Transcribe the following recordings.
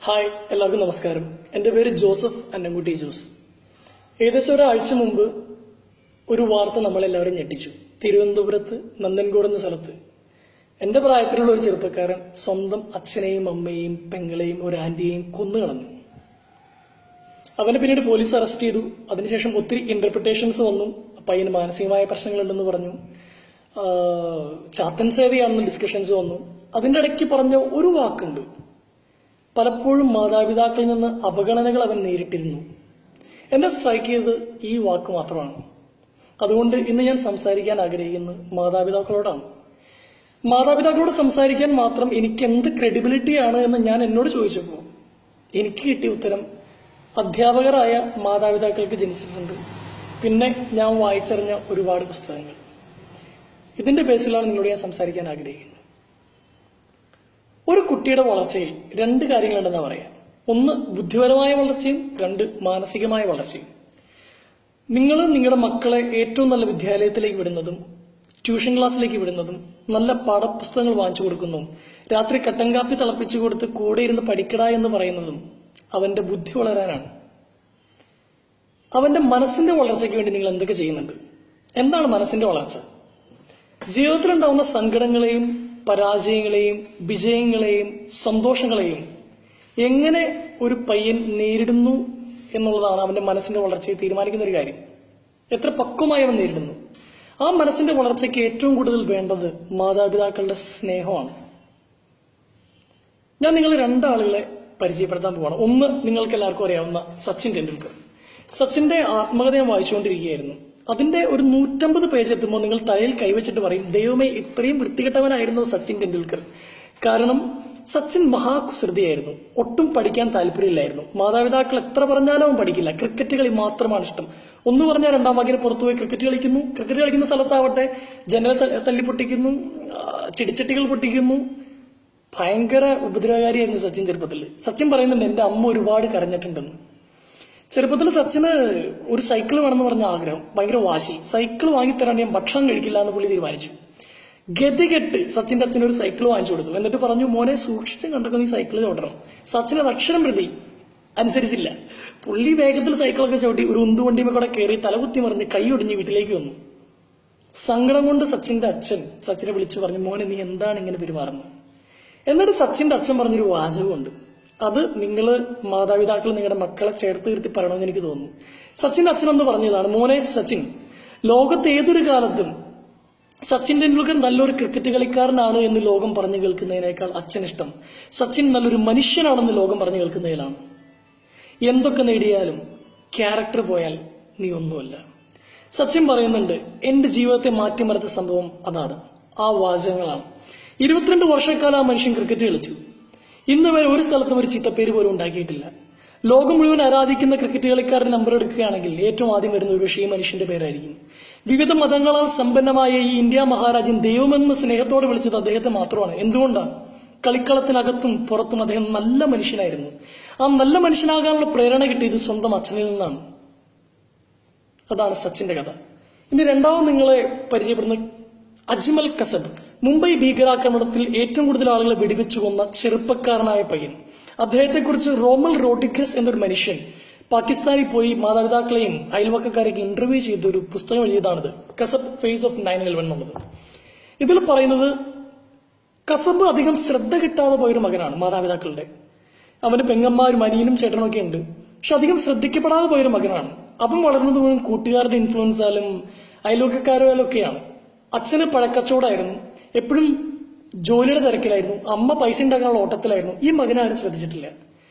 Hi, എല്ലാവർക്കും നമസ്കാരം. എൻ്റെ പേര് ജോസഫ് അന്നംകുട്ടി ജോസ്. ഏകദേശം ഒരാഴ്ച മുമ്പ് ഒരു വാർത്ത നമ്മളെല്ലാവരും ഞെട്ടിച്ചു. തിരുവനന്തപുരത്ത് നന്ദൻകോട് എന്ന സ്ഥലത്ത് എൻ്റെ പ്രായത്തിലുള്ള ഒരു ചെറുപ്പക്കാരൻ സ്വന്തം അച്ഛനെയും അമ്മയെയും പെങ്ങളെയും ഒരു ആന്റിയെയും കൊന്നുകളഞ്ഞു. അവനെ പിന്നീട് പോലീസ് അറസ്റ്റ് ചെയ്തു. അതിനുശേഷം ഒത്തിരി ഇന്റർപ്രിട്ടേഷൻസ് വന്നു. പയ്യന് മാനസികമായ പ്രശ്നങ്ങളുണ്ടെന്ന് പറഞ്ഞു. ചാത്തൻ സേവയാണെന്ന് ഡിസ്കഷൻസ് വന്നു. അതിൻ്റെ ഇടയ്ക്ക് പറഞ്ഞ ഒരു വാക്കുണ്ട്, പലപ്പോഴും മാതാപിതാക്കളിൽ നിന്ന് അവഗണനകൾ അവൻ നേരിട്ടിരുന്നു. എന്നെ സ്ട്രൈക്ക് ചെയ്തത് ഈ വാക്ക് മാത്രമാണ്. അതുകൊണ്ട് ഇന്ന് ഞാൻ സംസാരിക്കാൻ ആഗ്രഹിക്കുന്നത് മാതാപിതാക്കളോടാണ്. മാതാപിതാക്കളോട് സംസാരിക്കാൻ മാത്രം എനിക്ക് എന്ത് ക്രെഡിബിലിറ്റിയാണ് എന്ന് ഞാൻ എന്നോട് ചോദിച്ചപ്പോൾ എനിക്ക് കിട്ടിയ ഉത്തരം, അധ്യാപകരായ മാതാപിതാക്കൾക്ക് ജനിച്ചിട്ടുണ്ട്. പിന്നെ ഞാൻ വായിച്ചറിഞ്ഞ ഒരുപാട് പുസ്തകങ്ങൾ. ഇതിന്റെ ബേസിലാണ് നിങ്ങളോട് ഞാൻ സംസാരിക്കാൻ ആഗ്രഹിക്കുന്നത്. ഒരു കുട്ടിയുടെ വളർച്ചയിൽ രണ്ട് കാര്യങ്ങളുണ്ടെന്ന് പറയാം. ഒന്ന് ബുദ്ധിപരമായ വളർച്ചയും, രണ്ട് മാനസികമായ വളർച്ചയും. നിങ്ങൾ നിങ്ങളുടെ മക്കളെ ഏറ്റവും നല്ല വിദ്യാലയത്തിലേക്ക് വിടുന്നതും ട്യൂഷൻ ക്ലാസ്സിലേക്ക് വിടുന്നതും നല്ല പാഠപുസ്തകങ്ങൾ വാങ്ങിച്ചു കൊടുക്കുന്നതും രാത്രി കട്ടൻ കാപ്പി തിളപ്പിച്ചു കൊടുത്ത് കൂടെ ഇരുന്ന് പഠിക്കട എന്ന് പറയുന്നതും അവന്റെ ബുദ്ധി വളരാനാണ്. അവന്റെ മനസ്സിന്റെ വളർച്ചയ്ക്ക് വേണ്ടി നിങ്ങൾ എന്തൊക്കെ ചെയ്യുന്നുണ്ട്? എന്താണ് മനസ്സിന്റെ വളർച്ച? ജീവിതത്തിലുണ്ടാവുന്ന സങ്കടങ്ങളെയും പരാജയങ്ങളെയും വിജയങ്ങളെയും സന്തോഷങ്ങളെയും എങ്ങനെ ഒരു പയ്യൻ നേരിടുന്നു എന്നുള്ളതാണ് അവന്റെ മനസ്സിന്റെ വളർച്ചയെ തീരുമാനിക്കുന്ന ഒരു കാര്യം. എത്ര പക്വമായി അവൻ നേരിടുന്നു. ആ മനസ്സിന്റെ വളർച്ചയ്ക്ക് ഏറ്റവും കൂടുതൽ വേണ്ടത് മാതാപിതാക്കളുടെ സ്നേഹമാണ്. ഞാൻ നിങ്ങൾ രണ്ടാളുകളെ പരിചയപ്പെടുത്താൻ പോവാണ്. ഒന്ന്, നിങ്ങൾക്ക് എല്ലാവർക്കും അറിയാവുന്ന സച്ചിൻ ടെണ്ടുൽക്കർ. സച്ചിന്റെ ആത്മകഥ ഞാൻ വായിച്ചുകൊണ്ടിരിക്കുകയായിരുന്നു. അതിന്റെ ഒരു 150 പേജ് എത്തുമ്പോൾ നിങ്ങൾ തലയിൽ കൈവച്ചിട്ട് പറയും, ദൈവമേ, ഇത്രയും വൃത്തികെട്ടവനായിരുന്നു സച്ചിൻ ടെണ്ടുൽക്കർ. കാരണം സച്ചിൻ മഹാകുസൃതിയായിരുന്നു. ഒട്ടും പഠിക്കാൻ താല്പര്യമില്ലായിരുന്നു. മാതാപിതാക്കൾ എത്ര പറഞ്ഞാലും അവൻ പഠിക്കില്ല. ക്രിക്കറ്റ് കളി മാത്രമാണ് ഇഷ്ടം. ഒന്ന് പറഞ്ഞാൽ രണ്ടാം വാക്കിന് പുറത്തു പോയി ക്രിക്കറ്റ് കളിക്കുന്നു. ക്രിക്കറ്റ് കളിക്കുന്ന സ്ഥലത്താവട്ടെ ജനൽ തല്ലി പൊട്ടിക്കുന്നു, ചെടിച്ചട്ടികൾ പൊട്ടിക്കുന്നു. ഭയങ്കര ഉപദ്രവകാരിയായിരുന്നു സച്ചിൻ ചെറുപ്പത്തിൽ. സച്ചിൻ പറയുന്നുണ്ട്, എന്റെ അമ്മ ഒരുപാട് കരഞ്ഞിട്ടുണ്ടെന്ന്. ചെറുപ്പത്തിൽ സച്ചിന് ഒരു സൈക്കിൾ വേണമെന്ന് പറഞ്ഞ ആഗ്രഹം, ഭയങ്കര വാശി. സൈക്കിൾ വാങ്ങിത്തരാണ്ട് ഞാൻ ഭക്ഷണം കഴിക്കില്ല എന്ന് പുള്ളി തീരുമാനിച്ചു. ഗതികെട്ട് സച്ചിന്റെ അച്ഛൻ ഒരു സൈക്കിൾ വാങ്ങിച്ചു കൊടുത്തു. എന്നിട്ട് പറഞ്ഞു, മോനെ സൂക്ഷിച്ച് കണ്ടൊക്കെ നീ സൈക്കിൾ ചവിട്ടണം. സച്ചിൻ അത് അക്ഷരം പ്രതി അനുസരിച്ചില്ല. പുള്ളി വേഗത്തിൽ സൈക്കിളൊക്കെ ചവിട്ടി ഒരു ഉന്തുവണ്ടിമേ കൂടെ കയറി തലകുത്തി മറിഞ്ഞ് കൈ ഒടിഞ്ഞ് വീട്ടിലേക്ക് വന്നു. സങ്കടം കൊണ്ട് സച്ചിന്റെ അച്ഛൻ സച്ചിനെ വിളിച്ചു പറഞ്ഞു, മോനെ നീ എന്താണ് ഇങ്ങനെ പെരുമാറുന്നത്? എന്നിട്ട് സച്ചിന്റെ അച്ഛൻ പറഞ്ഞൊരു വാചകമുണ്ട്. അത് നിങ്ങൾ മാതാപിതാക്കൾ നിങ്ങളുടെ മക്കളെ ചേർത്ത് നിർത്തി പറയണമെന്ന് എനിക്ക് തോന്നുന്നു. സച്ചിന്റെ അച്ഛനെന്ന് പറഞ്ഞതാണ്, മോനെ സച്ചിൻ, ലോകത്ത് ഏതൊരു കാലത്തും സച്ചിൻ ടെണ്ടുൽക്കർ നല്ലൊരു ക്രിക്കറ്റ് കളിക്കാരനാണ് എന്ന് ലോകം പറഞ്ഞു കേൾക്കുന്നതിനേക്കാൾ അച്ഛനിഷ്ടം സച്ചിൻ നല്ലൊരു മനുഷ്യനാണെന്ന് ലോകം പറഞ്ഞു കേൾക്കുന്നതിലാണ്. എന്തൊക്കെ നേടിയാലും ക്യാരക്ടർ പോയാൽ നീ ഒന്നുമല്ല. സച്ചിൻ പറയുന്നുണ്ട്, എന്റെ ജീവിതത്തെ മാറ്റിമറിച്ച സംഭവം അതാണ്. ആ വാചകങ്ങളാണ്. 22 വർഷക്കാലം ആ മനുഷ്യൻ ക്രിക്കറ്റ് കളിച്ചു. ഇന്ന് വരെ ഒരു സ്ഥലത്തും ഒരു ചിത്തപ്പേര് പോലും ഉണ്ടാക്കിയിട്ടില്ല. ലോകം മുഴുവൻ ആരാധിക്കുന്ന ക്രിക്കറ്റ് കളിക്കാരുടെ നമ്പർ എടുക്കുകയാണെങ്കിൽ ഏറ്റവും ആദ്യം വരുന്ന ഒരു പക്ഷേ ഈ മനുഷ്യന്റെ പേരായിരിക്കും. വിവിധ മതങ്ങളാൽ സമ്പന്നമായ ഈ ഇന്ത്യ മഹാരാജ്യം ദൈവമെന്ന് സ്നേഹത്തോടെ വിളിച്ചത് അദ്ദേഹത്തെ മാത്രമാണ്. എന്തുകൊണ്ടാണ്? കളിക്കളത്തിനകത്തും പുറത്തും അദ്ദേഹം നല്ല മനുഷ്യനായിരുന്നു. ആ നല്ല മനുഷ്യനാകാനുള്ള പ്രേരണ കിട്ടിയത് സ്വന്തം അച്ഛനിൽ നിന്നാണ്. അതാണ് സച്ചിന്റെ കഥ. ഇനി രണ്ടാമത് നിങ്ങളെ പരിചയപ്പെടുന്ന അജ്മൽ കസബ്. മുംബൈ ഭീകരാക്രമണത്തിൽ ഏറ്റവും കൂടുതൽ ആളുകളെ വെടിവെച്ചു കൊന്ന ചെറുപ്പക്കാരനായ പയ്യൻ. അദ്ദേഹത്തെക്കുറിച്ച് റോമൽ റോഡ്രിഗസ് എന്നൊരു മനുഷ്യൻ പാകിസ്ഥാനിൽ പോയി മാതാപിതാക്കളെയും അയൽവക്കക്കാരെയൊക്കെ ഇന്റർവ്യൂ ചെയ്ത ഒരു പുസ്തകം എഴുതിയതാണിത്, കസബ് ഫേസ് ഓഫ് 9/11 എന്നുള്ളത്. ഇതിൽ പറയുന്നത്, കസബ് അധികം ശ്രദ്ധ കിട്ടാതെ പോയൊരു മകനാണ് മാതാപിതാക്കളുടെ. അവന് പെങ്ങന്മാരും അനിയനും ചേട്ടനും ഒക്കെ ഉണ്ട്. പക്ഷെ അധികം ശ്രദ്ധിക്കപ്പെടാതെ പോയൊരു മകനാണ്. അവൻ വളർന്നത് മുഴുവൻ കൂട്ടുകാരുടെ ഇൻഫ്ലുവൻസാലും അയൽവക്കക്കാരാലും ഒക്കെയാണ്. അച്ഛന് പഴക്കച്ചവടമായിരുന്നു, എപ്പോഴും ജോലിയുടെ തിരക്കിലായിരുന്നു. അമ്മ പൈസ ഉണ്ടാക്കാനുള്ള ഓട്ടത്തിലായിരുന്നു. ഈ മകനെ ആരും ശ്രദ്ധിച്ചിട്ടില്ല.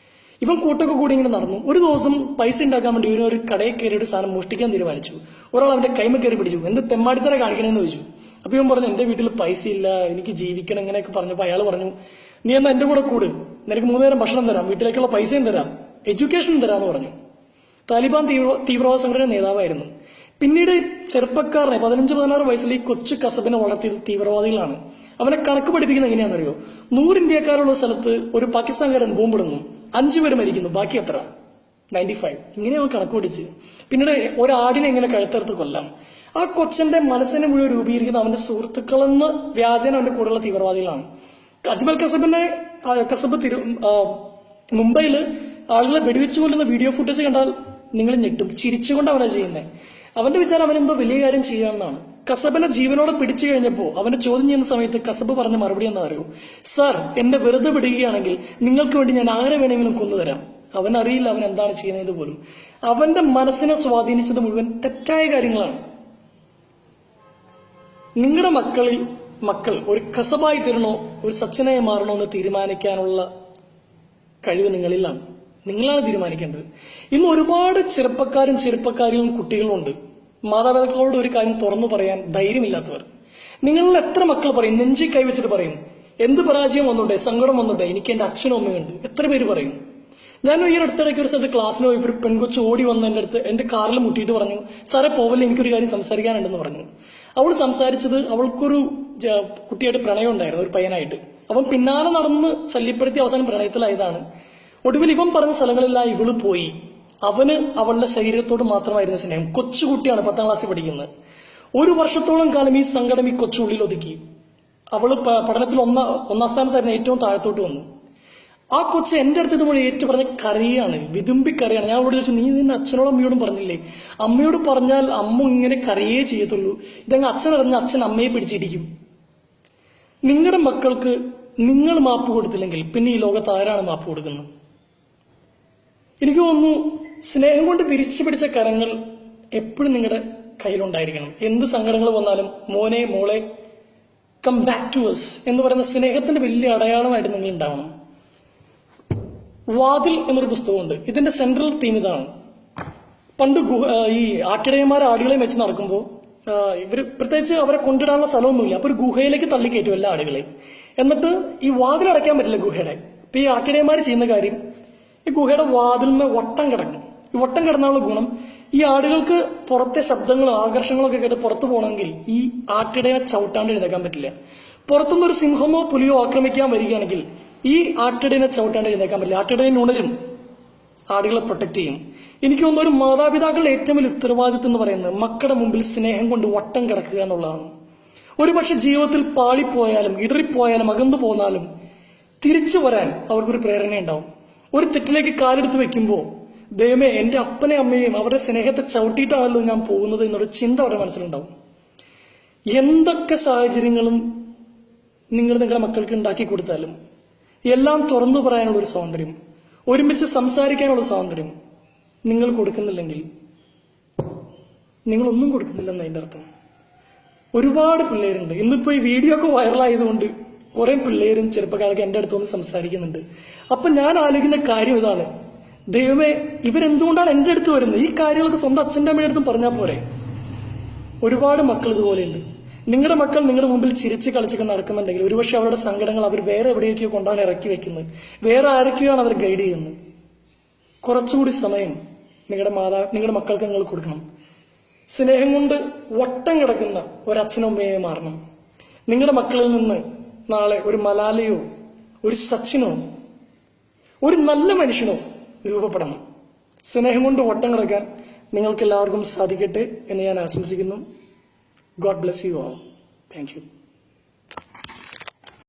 ഇവൻ കൂട്ടൊക്കെ കൂടി ഇങ്ങനെ നടന്നു. ഒരു ദിവസം പൈസ ഉണ്ടാക്കാൻ വേണ്ടി ഇവനൊരു കടയിൽ കയറി ഒരു സാധനം മോഷ്ടിക്കാൻ തീരുമാനിച്ചു. ഒരാൾ അവന്റെ കൈമ കയറി പിടിച്ചു. എന്ത് തെമ്മാടിത്തര കാണിക്കണമെന്ന് ചോദിച്ചു. അപ്പൊ ഇവൻ പറഞ്ഞു, എന്റെ വീട്ടിൽ പൈസ ഇല്ല, എനിക്ക് ജീവിക്കണം, ഇങ്ങനെയൊക്കെ പറഞ്ഞപ്പോ അയാൾ പറഞ്ഞു, നീ എന്നാ എന്റെ കൂടെ കൂട്, നിനക്ക് 3 നേരം ഭക്ഷണം തരാം, വീട്ടിലേക്കുള്ള പൈസയും തരാം, എഡ്യൂക്കേഷനും തരാമെന്ന് പറഞ്ഞു. താലിബാൻ തീവ്രവാദ സംഘടന നേതാവായിരുന്നു. പിന്നീട് ചെറുപ്പക്കാരനെ 15-16 വയസ്സിൽ ഈ കൊച്ചു കസബിനെ വളർത്തിയത് തീവ്രവാദികളാണ്. അവനെ കണക്ക് പഠിപ്പിക്കുന്നത് എങ്ങനെയാണെന്നറിയോ? 100 ഇന്ത്യക്കാരുള്ള സ്ഥലത്ത് ഒരു പാകിസ്ഥാൻകാരൻ ബോംബിടുന്നു, 5 പേര് മരിക്കുന്നു, ബാക്കി എത്ര? 95. ഇങ്ങനെ അവൻ കണക്ക് പഠിച്ച് പിന്നീട് ഒരാടിനെ എങ്ങനെ കഴുത്തറുത്ത് കൊല്ലാം. ആ കൊച്ചന്റെ മനസ്സിനെ മുഴുവൻ രൂപീകരിക്കുന്ന അവന്റെ സുഹൃത്തുക്കളെന്ന് വ്യാജന അവന്റെ കൂടെയുള്ള തീവ്രവാദികളാണ്. അജ്മൽ കസബ് മുംബൈയിൽ ആളുകളെ വെടിവെച്ചു കൊല്ലുന്ന വീഡിയോ ഫുട്ടേജ് കണ്ടാൽ നിങ്ങൾ ഞെട്ടും. ചിരിച്ചുകൊണ്ട് അവനാ ചെയ്യുന്നത്. അവന്റെ വിചാരം അവനെന്തോ വലിയ കാര്യം ചെയ്യാമെന്നാണ്. കസബിനെ ജീവനോടെ പിടിച്ചു കഴിഞ്ഞപ്പോൾ അവനെ ചോദ്യം ചെയ്യുന്ന സമയത്ത് കസബ് പറഞ്ഞ മറുപടി എന്താ അറിയൂ? സർ, എന്നെ വെറുതെ വിടുകയാണെങ്കിൽ നിങ്ങൾക്ക് വേണ്ടി ഞാൻ ആരെ വേണമെങ്കിലും കൊന്നുതരാം. അവനറിയില്ല അവൻ എന്താണ് ചെയ്യുന്നത് പോലും. അവന്റെ മനസ്സിനെ സ്വാധീനിച്ചത് മുഴുവൻ തെറ്റായ കാര്യങ്ങളാണ്. നിങ്ങളുടെ മക്കൾ ഒരു കസബായി തരണോ ഒരു സച്ചിനായി മാറണോ എന്ന് തീരുമാനിക്കാനുള്ള കഴിവ് നിങ്ങളാണ് തീരുമാനിക്കേണ്ടത്. ഇന്ന് ഒരുപാട് ചെറുപ്പക്കാരികളും കുട്ടികളും ഉണ്ട് മാതാപിതാക്കളോട് ഒരു കാര്യം തുറന്നു പറയാൻ ധൈര്യമില്ലാത്തവർ. നിങ്ങളിൽ എത്ര മക്കൾ പറയും, നെഞ്ചിൽ കൈവച്ചിട്ട് പറയും, എന്ത് പരാജയം വന്നോട്ടെ, സങ്കടം വന്നോട്ടെ, എനിക്ക് എന്റെ അച്ഛനും അമ്മയുണ്ട്. എത്ര പേര് പറയും? ഞാൻ ഈ അടുത്തിടയ്ക്ക് ഒരു സ്ഥലത്ത് ക്ലാസ്സിന് പോയപ്പോൾ ഒരു പെൺകൊച്ച് ഓടി വന്ന് എൻ്റെ അടുത്ത് എന്റെ കാറിൽ മുട്ടിയിട്ട് പറഞ്ഞു, സാറേ പോവല്ലേ, എനിക്കൊരു കാര്യം സംസാരിക്കാനുണ്ടെന്ന് പറഞ്ഞു. അവൾ സംസാരിച്ചത് അവൾക്കൊരു കുട്ടിയായിട്ട് പ്രണയം ഉണ്ടായിരുന്നു, ഒരു പയ്യനായിട്ട്. അവൻ പിന്നാലെ നടന്ന് ശല്യപ്പെടുത്തി അവസാനം പ്രണയത്തിലായതാണ്. ഒടുവിൽ ഇവൻ പറഞ്ഞ സ്ഥലങ്ങളെല്ലാം ഇവള് പോയി. അവന് അവളുടെ ശരീരത്തോട് മാത്രമായിരുന്നു സ്നേഹം. കൊച്ചുകുട്ടിയാണ്, 10ാം ക്ലാസ്സിൽ പഠിക്കുന്നത്. 1 വർഷത്തോളം കാലം ഈ സങ്കടം ഈ കൊച്ചുള്ളിൽ ഒതുക്കി. അവള് പഠനത്തിൽ ഒന്നാം സ്ഥാനത്തായിരുന്നു, ഏറ്റവും താഴത്തോട്ട് വന്നു. ആ കൊച്ച് എന്റെ അടുത്ത് ഇതുപോലെ ഏറ്റു പറഞ്ഞ കരയാണ്, വിതുമ്പി കരയാണ്. ഞാൻ അവിടെ ചോദിച്ചു, നീ നിന്റെ അച്ഛനോടും അമ്മയോടും പറഞ്ഞില്ലേ? അമ്മയോട് പറഞ്ഞാൽ അമ്മ ഇങ്ങനെ കരയേ ചെയ്യത്തുള്ളൂ. ഇതങ്ങ് അച്ഛനറിഞ്ഞ അച്ഛൻ അമ്മയെ പിടിച്ചിരിക്കും. നിങ്ങളുടെ മക്കൾക്ക് നിങ്ങൾ മാപ്പ് കൊടുത്തില്ലെങ്കിൽ പിന്നെ ഈ ലോകത്ത് ആരാണ് മാപ്പ് കൊടുക്കുന്നത്? എനിക്ക് തോന്നുന്നു സ്നേഹം കൊണ്ട് വിരിച്ചു പിടിച്ച കരങ്ങൾ എപ്പോഴും നിങ്ങളുടെ കയ്യിലുണ്ടായിരിക്കണം. എന്ത് സങ്കടങ്ങൾ വന്നാലും മോനെ മോളെ കം ബാക്ക് ടു us എന്ന് പറയുന്ന സ്നേഹത്തിന്റെ വലിയ അടയാളമായിട്ട് നിങ്ങൾ ഉണ്ടാവണം. വാതിൽ എന്നൊരു പുസ്തകമുണ്ട്. ഇതിന്റെ സെൻട്രൽ തീം ഇതാണ്. പണ്ട് ഈ ആട്ടിടയന്മാർ ആടുകളെയും വെച്ച് നടക്കുമ്പോൾ ഇവർ പ്രത്യേകിച്ച് അവരെ കൊണ്ടിടാനുള്ള സ്ഥലമൊന്നുമില്ല. അപ്പൊ ഒരു ഗുഹയിലേക്ക് തള്ളിക്കയറ്റും എല്ലാ ആടുകളെയും. എന്നിട്ട് ഈ വാതിൽ അടയ്ക്കാൻ പറ്റില്ല ഗുഹയുടെ. ഇപ്പൊ ഈ ആട്ടിടയന്മാർ ചെയ്യുന്ന കാര്യം, ഈ ഗുഹയുടെ വാതിലിന് വട്ടം കിടക്കും. ഈ വട്ടം കിടന്നുള്ള ഗുണം, ഈ ആടുകൾക്ക് പുറത്തെ ശബ്ദങ്ങളും ആകർഷങ്ങളൊക്കെ കേട്ട് പുറത്തു പോകണമെങ്കിൽ ഈ ആട്ടിടയെ ചവിട്ടാണ്ട് എഴുന്നേക്കാൻ പറ്റില്ല. പുറത്തുനിന്നൊരു സിംഹമോ പുലിയോ ആക്രമിക്കാൻ വരികയാണെങ്കിൽ ഈ ആട്ടിടയെ ചവിട്ടാണ്ട് എഴുന്നേക്കാൻ പറ്റില്ല. ആട്ടിടയൻ ഉണരും, ആടുകളെ പ്രൊട്ടക്ട് ചെയ്യും. എനിക്ക് തോന്നുന്നു ഒരു മാതാപിതാക്കളുടെ ഏറ്റവും വലിയ ഉത്തരവാദിത്വം എന്ന് പറയുന്നത് മക്കളുടെ മുമ്പിൽ സ്നേഹം കൊണ്ട് വട്ടം കിടക്കുക എന്നുള്ളതാണ്. ഒരുപക്ഷെ ജീവിതത്തിൽ പാളിപ്പോയാലും ഇടറിപ്പോയാലും അകന്നു പോന്നാലും തിരിച്ചു വരാൻ അവർക്കൊരു പ്രേരണയുണ്ടാവും. ഒരു തെറ്റിലേക്ക് കാലെടുത്ത് വെക്കുമ്പോൾ, ദൈവമേ, എന്റെ അപ്പനെ അമ്മയും അവരുടെ സ്നേഹത്തെ ചവിട്ടിയിട്ടാണല്ലോ ഞാൻ പോകുന്നത് എന്നൊരു ചിന്ത അവരുടെ മനസ്സിലുണ്ടാവും. എന്തൊക്കെ സാഹചര്യങ്ങളും നിങ്ങൾ നിങ്ങളുടെ മക്കൾക്ക് ഉണ്ടാക്കി കൊടുത്താലും എല്ലാം തുറന്നു പറയാനുള്ള ഒരു സ്വാതന്ത്ര്യം, ഒരുമിച്ച് സംസാരിക്കാനുള്ള സ്വാതന്ത്ര്യം നിങ്ങൾ കൊടുക്കുന്നില്ലെങ്കിൽ നിങ്ങളൊന്നും കൊടുക്കുന്നില്ലെന്ന് അതിന്റെ അർത്ഥം. ഒരുപാട് പിള്ളേരുണ്ട്. ഇന്നിപ്പോ ഈ വീഡിയോ ഒക്കെ വൈറലായതുകൊണ്ട് കുറെ പിള്ളേരും ചെറുപ്പക്കാരൊക്കെ എൻ്റെ അടുത്ത് വന്ന് സംസാരിക്കുന്നുണ്ട്. അപ്പൊ ഞാൻ ആലോചിക്കുന്ന കാര്യം ഇതാണ്, ദൈവമേ, ഇവരെന്തുകൊണ്ടാണ് എൻ്റെ അടുത്ത് വരുന്നത്? ഈ കാര്യങ്ങളൊക്കെ സ്വന്തം അച്ഛൻ്റെ അമ്മയുടെ അടുത്തും പറഞ്ഞാൽ പോരെ? ഒരുപാട് മക്കൾ ഇതുപോലെയുണ്ട്. നിങ്ങളുടെ മക്കൾ നിങ്ങളുടെ മുമ്പിൽ ചിരിച്ച് കളിച്ചൊക്കെ നടക്കുന്നുണ്ടെങ്കിൽ ഒരുപക്ഷെ അവരുടെ സങ്കടങ്ങൾ അവർ വേറെ എവിടെയൊക്കെയോ കൊണ്ടാണ് ഇറക്കി വെക്കുന്നത്. വേറെ ആരൊക്കെയാണ് അവർ ഗൈഡ് ചെയ്യുന്നത്. കുറച്ചുകൂടി സമയം നിങ്ങളുടെ മക്കൾക്ക് നിങ്ങൾ കൊടുക്കണം. സ്നേഹം കൊണ്ട് വട്ടം കിടക്കുന്ന ഒരച്ഛനും അമ്മയെ മാറണം. നിങ്ങളുടെ മക്കളിൽ നിന്ന് നാളെ ഒരു മലാലയോ ഒരു സച്ചിനോ ഒരു നല്ല മനുഷ്യനോ രൂപപ്പെടണം. സ്നേഹം കൊണ്ട് വട്ടം കിടക്കാൻ നിങ്ങൾക്ക് എല്ലാവർക്കും സാധിക്കട്ടെ എന്ന് ഞാൻ ആശംസിക്കുന്നു. God bless you all. Thank you.